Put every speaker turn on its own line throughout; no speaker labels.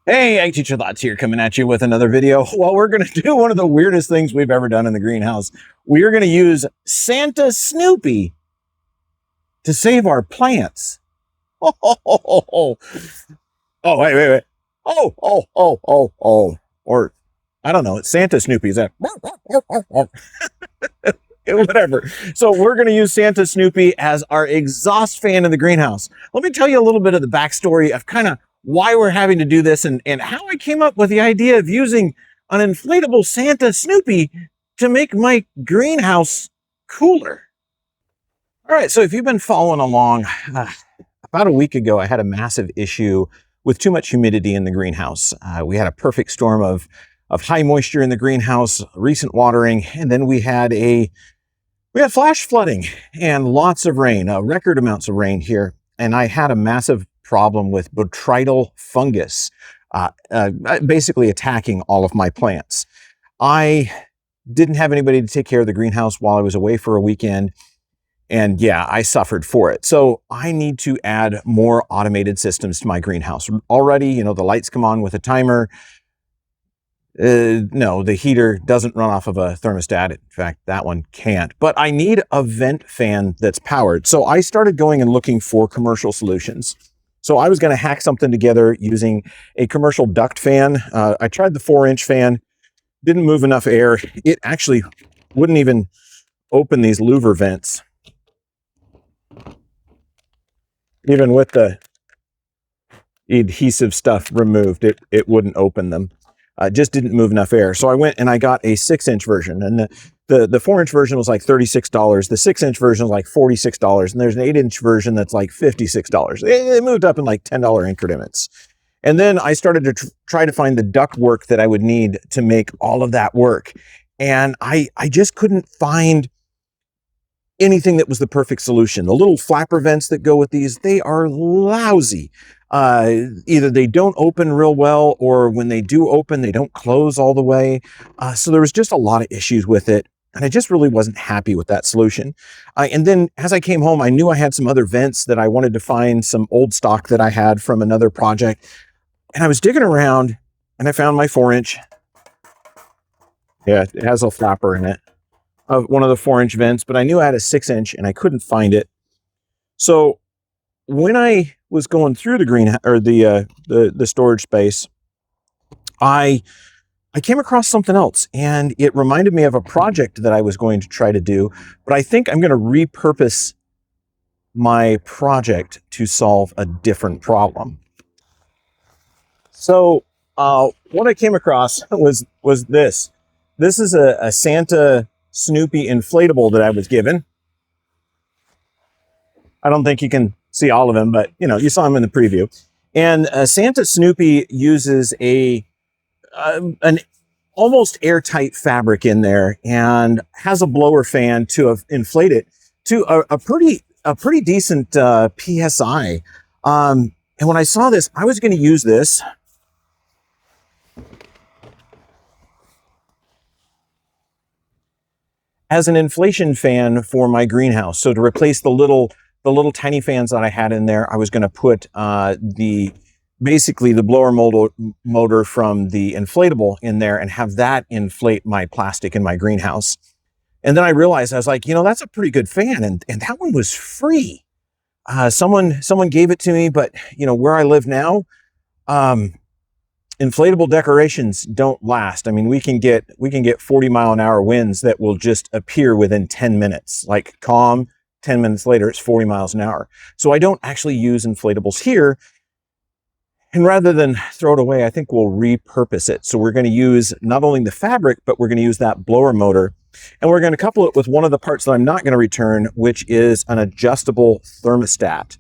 Hey, I Teacher Thoughts here, coming at you with another video. Well, we're going to do one of the weirdest things we've ever done in the greenhouse. We are going to use Santa Snoopy to save our plants. Oh, wait. Oh. Or, I don't know, it's Santa Snoopy. Is that? Whatever. So we're going to use Santa Snoopy as our exhaust fan in the greenhouse. Let me tell you a little bit of the backstory of kind of why we're having to do this and how I came up with the idea of using an inflatable Santa Snoopy to make my greenhouse cooler. All right, so if you've been following along, about a week ago, I had a massive issue with too much humidity in the greenhouse. We had a perfect storm of high moisture in the greenhouse, recent watering, and then we had flash flooding and lots of rain, record amounts of rain here. And I had a massive problem with botrytis fungus, basically attacking all of my plants. I didn't have anybody to take care of the greenhouse while I was away for a weekend. And yeah, I suffered for it. So I need to add more automated systems to my greenhouse. Already, the lights come on with a timer. No, the heater doesn't run off of a thermostat. In fact, that one can't. But I need a vent fan that's powered. So I started going and looking for commercial solutions. So I was going to hack something together using a commercial duct fan. I tried the 4-inch fan, didn't move enough air. It actually wouldn't even open these louver vents. Even with the adhesive stuff removed, it wouldn't open them. Just didn't move enough air. So I went and I got a 6-inch version, and the 4-inch version was like $36. The 6-inch version was like $46, and there's an 8-inch version that's like $56. It moved up in like $10 increments. And then I started to try to find the duct work that I would need to make all of that work. And I just couldn't find anything that was the perfect solution. The little flapper vents that go with these, they are lousy. Either they don't open real well, or when they do open, they don't close all the way. So there was just a lot of issues with it. And I just really wasn't happy with that solution. And then as I came home, I knew I had some other vents that I wanted to find, some old stock that I had from another project. And I was digging around and I found my 4-inch. Yeah, it has a flapper in it of one of the 4-inch vents, but I knew I had a 6-inch and I couldn't find it. So when I was going through the green or the storage space, I came across something else, and it reminded me of a project that I was going to try to do, but I think I'm going to repurpose my project to solve a different problem. So what I came across was this. This is a Santa Snoopy inflatable that I was given. I don't think you can see all of them, but you saw them in the preview. And Santa Snoopy uses an almost airtight fabric in there and has a blower fan to inflate it to a pretty decent PSI. And when I saw this, I was going to use this as an inflation fan for my greenhouse. So to replace the little tiny fans that I had in there, I was going to put basically the blower motor from the inflatable in there and have that inflate my plastic in my greenhouse. And then I realized, I was like, that's a pretty good fan, and that one was free. Someone gave it to me, but where I live now, inflatable decorations don't last. I mean, we can get 40-mile-an-hour winds that will just appear within 10 minutes, like calm. 10 minutes later, it's 40 miles an hour. So I don't actually use inflatables here. And rather than throw it away, I think we'll repurpose it. So we're going to use not only the fabric, but we're going to use that blower motor. And we're going to couple it with one of the parts that I'm not going to return, which is an adjustable thermostat.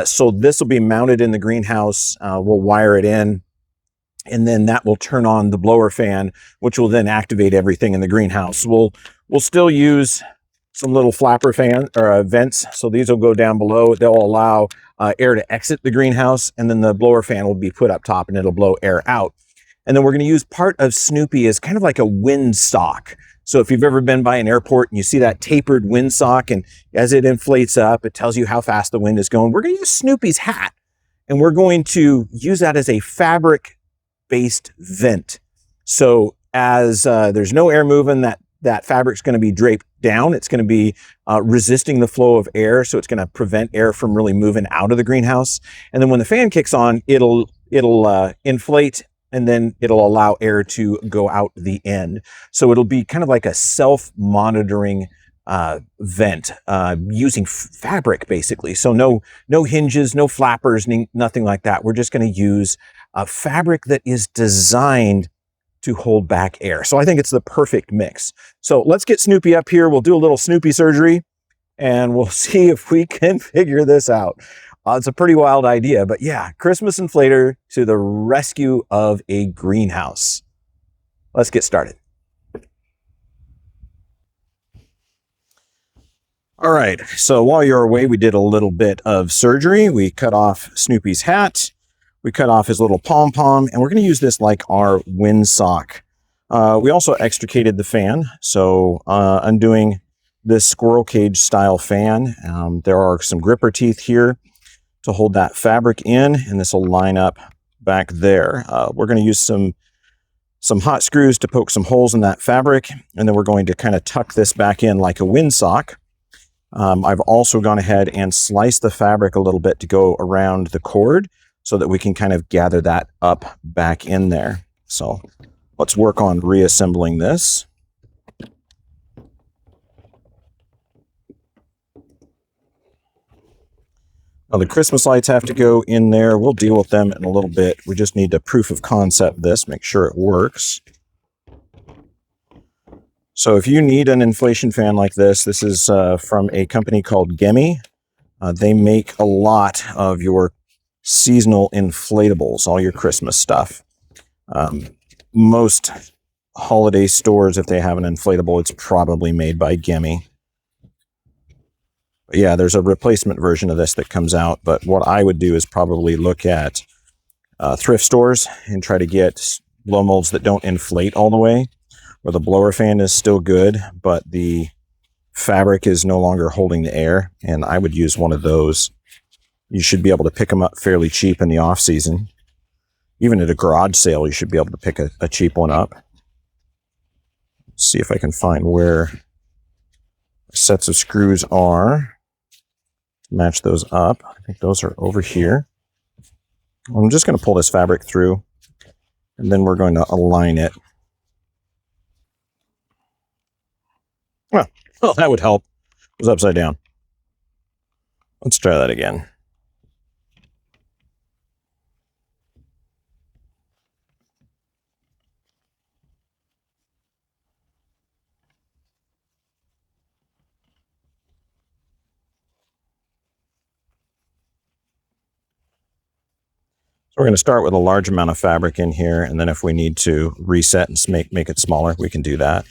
So this will be mounted in the greenhouse. We'll wire it in, and then that will turn on the blower fan, which will then activate everything in the greenhouse. We'll still use some little flapper fan or vents. So these will go down below. They'll allow air to exit the greenhouse, and then the blower fan will be put up top and it'll blow air out. And then we're going to use part of Snoopy as kind of like a windsock. So if you've ever been by an airport and you see that tapered windsock, and as it inflates up, it tells you how fast the wind is going. We're going to use Snoopy's hat, and we're going to use that as a fabric based vent. So as there's no air moving, that fabric's going to be draped down. It's going to be resisting the flow of air, so it's going to prevent air from really moving out of the greenhouse. And then when the fan kicks on, it'll inflate, and then it'll allow air to go out the end. So it'll be kind of like a self-monitoring vent using fabric, basically. So no hinges, no flappers, nothing like that. We're just going to use a fabric that is designed to hold back air. So I think it's the perfect mix. So let's get Snoopy up here. We'll do a little Snoopy surgery, and we'll see if we can figure this out. It's a pretty wild idea, but yeah, Christmas inflator to the rescue of a greenhouse. Let's get started. All right, so while you're away, we did a little bit of surgery. We cut off Snoopy's hat. We cut off his little pom-pom, and we're going to use this like our windsock. We also extricated the fan, so undoing this squirrel cage style fan. There are some gripper teeth here to hold that fabric in, and this will line up back there. We're going to use some hot screws to poke some holes in that fabric, and then we're going to kind of tuck this back in like a windsock. I've also gone ahead and sliced the fabric a little bit to go around the cord so that we can kind of gather that up back in there. So let's work on reassembling this. Now the Christmas lights have to go in there. We'll deal with them in a little bit. We just need to proof of concept this, make sure it works. So if you need an inflation fan like this is from a company called Gemi. They make a lot of your seasonal inflatables, all your Christmas stuff. Most holiday stores, if they have an inflatable, it's probably made by Gemi. But yeah, there's a replacement version of this that comes out, but what I would do is probably look at thrift stores and try to get blow molds that don't inflate all the way, where the blower fan is still good, but the fabric is no longer holding the air, and I would use one of those. You should be able to pick them up fairly cheap in the off season. Even at a garage sale, you should be able to pick a cheap one up. Let's see if I can find where sets of screws are. Match those up. I think those are over here. I'm just going to pull this fabric through, and then we're going to align it. Well, that would help. It was upside down. Let's try that again. So we're going to start with a large amount of fabric in here, and then if we need to reset and make it smaller, we can do that.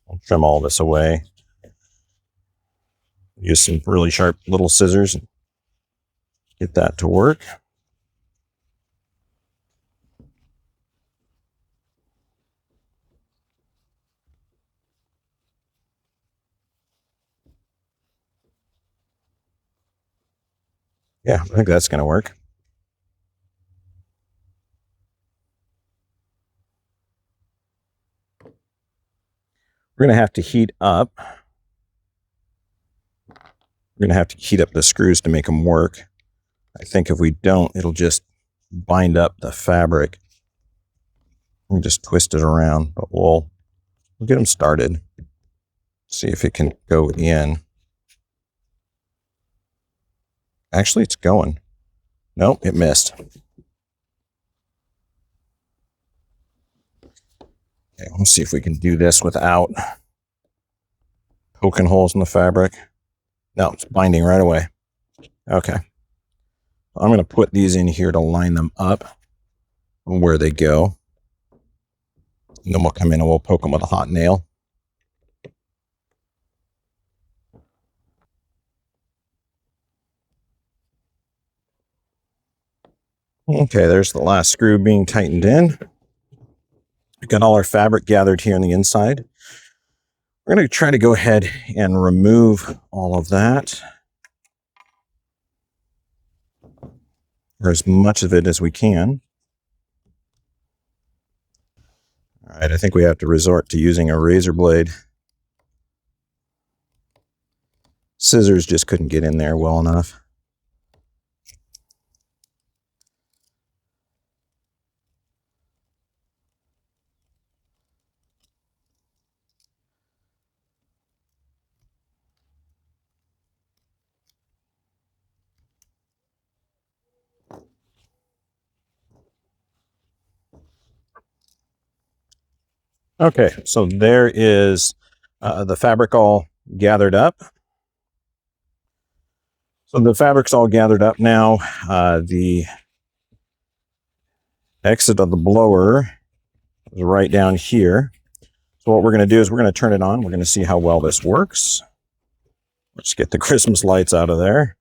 I'll trim all this away. Use some really sharp little scissors and get that to work. Yeah, I think that's going to work. We're going to have to heat up. We're going to have to heat up the screws to make them work. I think if we don't, it'll just bind up the fabric and just twist it around. But we'll get them started. See if it can go in. Actually, it's going. Nope, it missed. Okay, let's see if we can do this without poking holes in the fabric. No, it's binding right away. Okay. I'm going to put these in here to line them up where they go. And then we'll come in and we'll poke them with a hot nail. Okay, there's the last screw being tightened in. We've got all our fabric gathered here on the inside. We're going to try to go ahead and remove all of that. or as much of it as we can. All right, I think we have to resort to using a razor blade. Scissors just couldn't get in there well enough. Okay, so there is the fabric all gathered up. So the fabric's all gathered up now. The exit of the blower is right down here. So what we're going to do is we're going to turn it on. We're going to see how well this works. Let's get the Christmas lights out of there.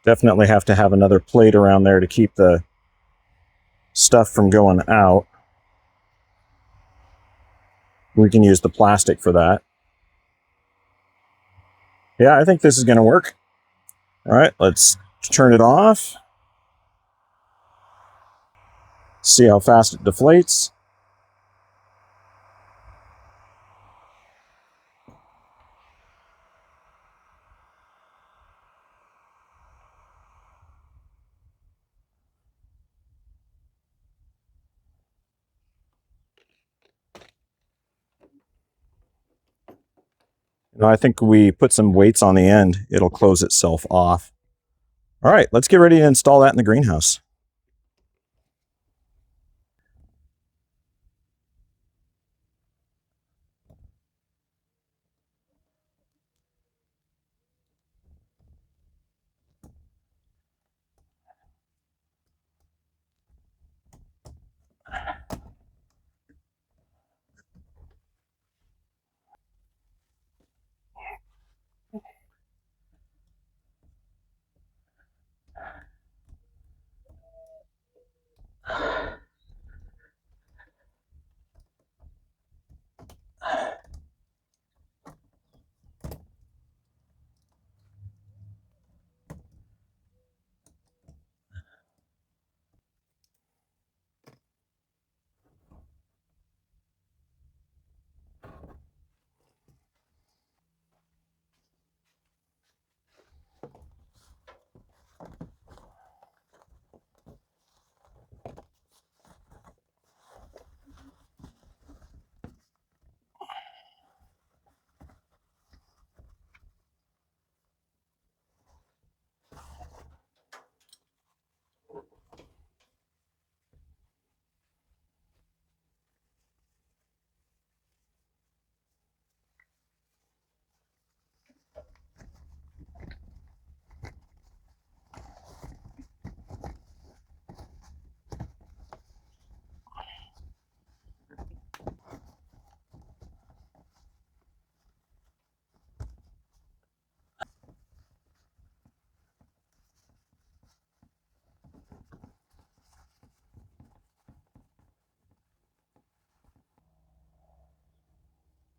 Definitely have to have another plate around there to keep the stuff from going out. We can use the plastic for that. Yeah, I think this is going to work. All right, let's turn it off. See how fast it deflates. I think we put some weights on the end. It'll close itself off. All right, let's get ready to install that in the greenhouse.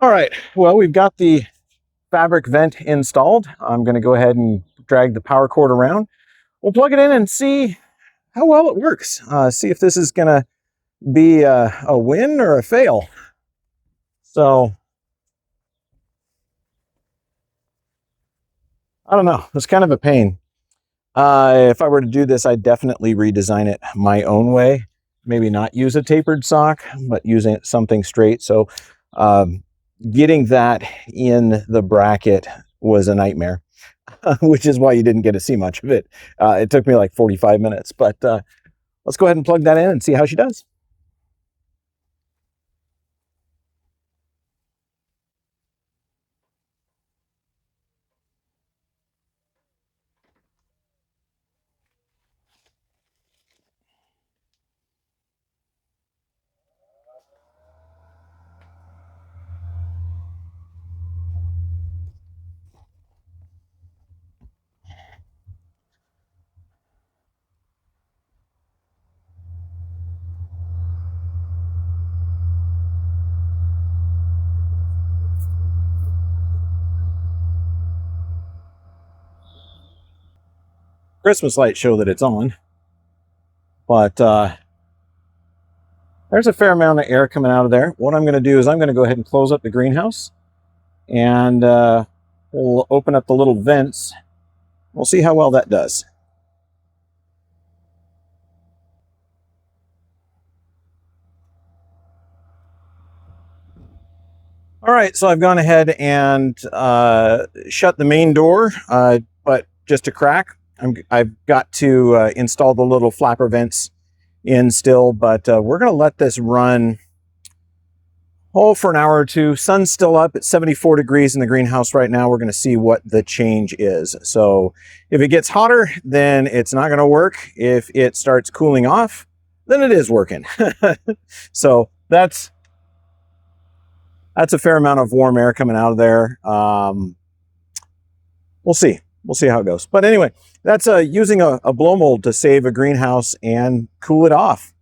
All right, well, we've got the fabric vent installed. I'm going to go ahead and drag the power cord around. We'll plug it in and see how well it works. See if this is going to be a win or a fail. So, I don't know. It's kind of a pain. If I were to do this, I'd definitely redesign it my own way. Maybe not use a tapered sock, but using something straight. So getting that in the bracket was a nightmare, which is why you didn't get to see much of it. It took me like 45 minutes, but let's go ahead and plug that in and see how she does. Christmas lights show that it's on, but there's a fair amount of air coming out of there. What I'm going to do is I'm going to go ahead and close up the greenhouse, and we'll open up the little vents. We'll see how well that does. All right, so I've gone ahead and shut the main door, but just a crack. I've got to install the little flapper vents in still, but we're going to let this run for an hour or two. Sun's still up at 74 degrees in the greenhouse right now. We're going to see what the change is. So if it gets hotter, then it's not going to work. If it starts cooling off, then it is working. So that's a fair amount of warm air coming out of there. We'll see. We'll see how it goes. But anyway, that's using a blow mold to save a greenhouse and cool it off.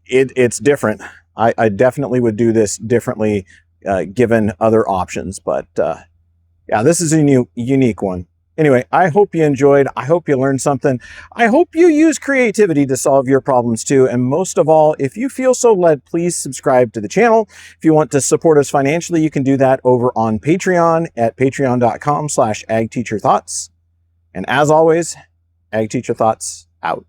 It's different. I definitely would do this differently given other options. But yeah, this is a unique one. Anyway, I hope you enjoyed. I hope you learned something. I hope you use creativity to solve your problems too. And most of all, if you feel so led, please subscribe to the channel. If you want to support us financially, you can do that over on Patreon at patreon.com/agteacherthoughts. And as always, Ag Teacher Thoughts out.